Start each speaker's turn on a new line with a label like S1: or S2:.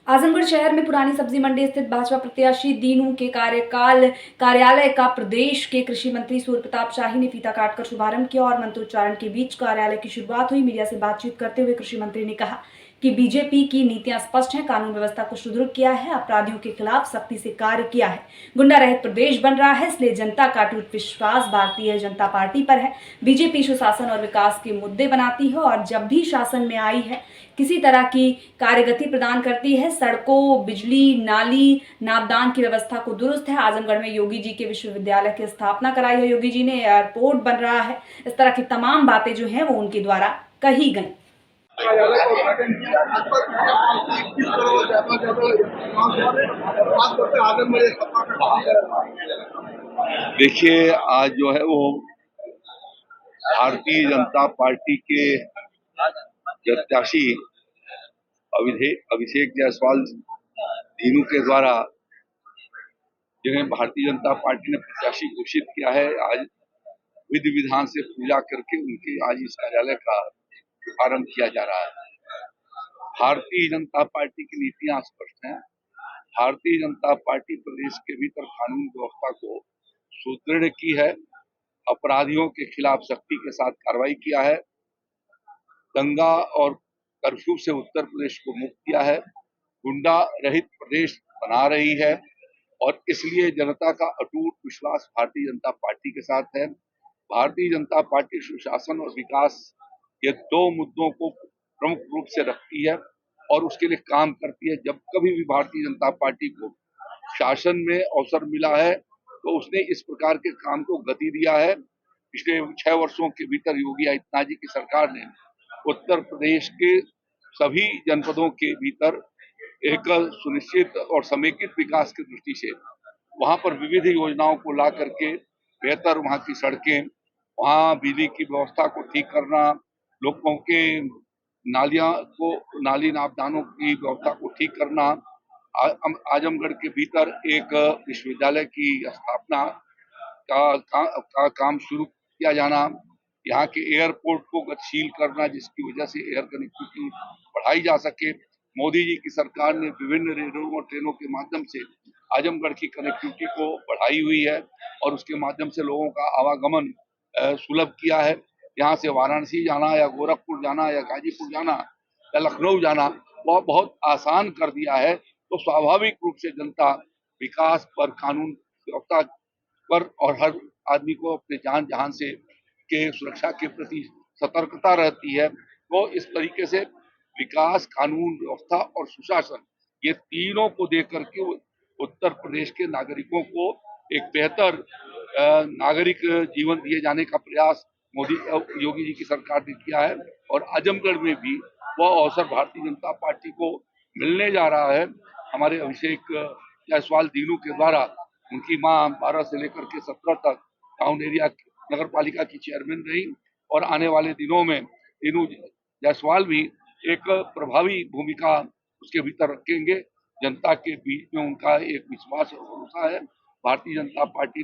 S1: आजमगढ़ शहर में पुरानी सब्जी मंडी स्थित भाजपा प्रत्याशी दीनू के कार्यालय का प्रदेश के कृषि मंत्री सूर्य प्रताप शाही ने फीता काटकर शुभारंभ किया और मंत्रोच्चारण के बीच कार्यालय की शुरुआत हुई। मीडिया से बातचीत करते हुए कृषि मंत्री ने कहा कि बीजेपी की नीतियां स्पष्ट हैं, कानून व्यवस्था को सुदृढ़ किया है, अपराधियों के खिलाफ सख्ती से कार्य किया है, गुंडा रहित प्रदेश बन रहा है, इसलिए जनता का अटूट विश्वास भारतीय जनता पार्टी पर है। बीजेपी सुशासन और विकास के मुद्दे बनाती है और जब भी शासन में आई है किसी तरह की कार्यगति प्रदान करती है। सड़कों, बिजली, नाली, नापदान की व्यवस्था को दुरुस्त है। आजमगढ़ में योगी जी के विश्वविद्यालय की स्थापना कराई है योगी जी ने, एयरपोर्ट बन रहा है। इस तरह की तमाम बातें जो हैं वो उनके द्वारा कही गई।
S2: देखिए, आज जो है वो भारतीय जनता पार्टी के प्रत्याशी अभिषेक जायसवाल दीनू के द्वारा जिन्हें भारतीय जनता पार्टी ने प्रत्याशी घोषित किया है, आज विधि विधान से पूजा करके उनके आज इस कार्यालय का शुभारंभ किया जा रहा है। भारतीय जनता पार्टी की नीतियां स्पष्ट हैं। भारतीय जनता पार्टी प्रदेश के भीतर कानून व्यवस्था को सुदृढ़ की है, अपराधियों के खिलाफ सख्ती के साथ कार्रवाई किया है, दंगा और कर्फ्यू से उत्तर प्रदेश को मुक्त किया है, गुंडा रहित प्रदेश बना रही है और इसलिए जनता का अटूट विश्वास भारतीय जनता पार्टी के साथ है। भारतीय जनता पार्टी सुशासन और विकास ये दो मुद्दों को प्रमुख रूप से रखती है और उसके लिए काम करती है। जब कभी भी भारतीय जनता पार्टी को शासन में अवसर मिला है तो उसने इस प्रकार के काम को गति दिया है। पिछले 6 वर्षों के भीतर योगी आदित्यनाथ जी की सरकार ने उत्तर प्रदेश के सभी जनपदों के भीतर एक सुनिश्चित और समेकित विकास की दृष्टि से वहां पर विविध योजनाओं को ला करके बेहतर वहां की सड़कें, वहां बिजली की व्यवस्था को ठीक करना, लोगों के नाली नापदानों की व्यवस्था को ठीक करना, आजमगढ़ के भीतर एक विश्वविद्यालय की स्थापना का काम शुरू किया जाना, यहाँ के एयरपोर्ट को गतिशील करना जिसकी वजह से एयर कनेक्टिविटी बढ़ाई जा सके। मोदी जी की सरकार ने विभिन्न रेलों और ट्रेनों के माध्यम से आजमगढ़ की कनेक्टिविटी को बढ़ाई हुई है और उसके माध्यम से लोगों का आवागमन सुलभ किया है। यहाँ से वाराणसी जाना या गोरखपुर जाना या गाजीपुर जाना या लखनऊ जाना वह बहुत आसान कर दिया है। तो स्वाभाविक रूप से जनता विकास पर, कानून व्यवस्था पर और हर आदमी को अपने जान जहान से के सुरक्षा के प्रति सतर्कता रहती है। तो इस तरीके से विकास, कानून व्यवस्था और सुशासन ये तीनों को देख करके उत्तर प्रदेश के नागरिकों को एक बेहतर नागरिक जीवन दिए जाने का प्रयास योगी जी की सरकार ने किया है और आजमगढ़ में भी वह अवसर भारतीय जनता पार्टी को मिलने जा रहा है। हमारे अभिषेक जायसवाल दीनू के द्वारा उनकी मां 12 से लेकर के 17 तक टाउन एरिया नगर पालिका की चेयरमैन रही और आने वाले दिनों में दीनू जायसवाल भी एक प्रभावी भूमिका उसके भीतर रखेंगे। जनता के बीच में उनका एक विश्वास और भरोसा है। भारतीय जनता पार्टी ने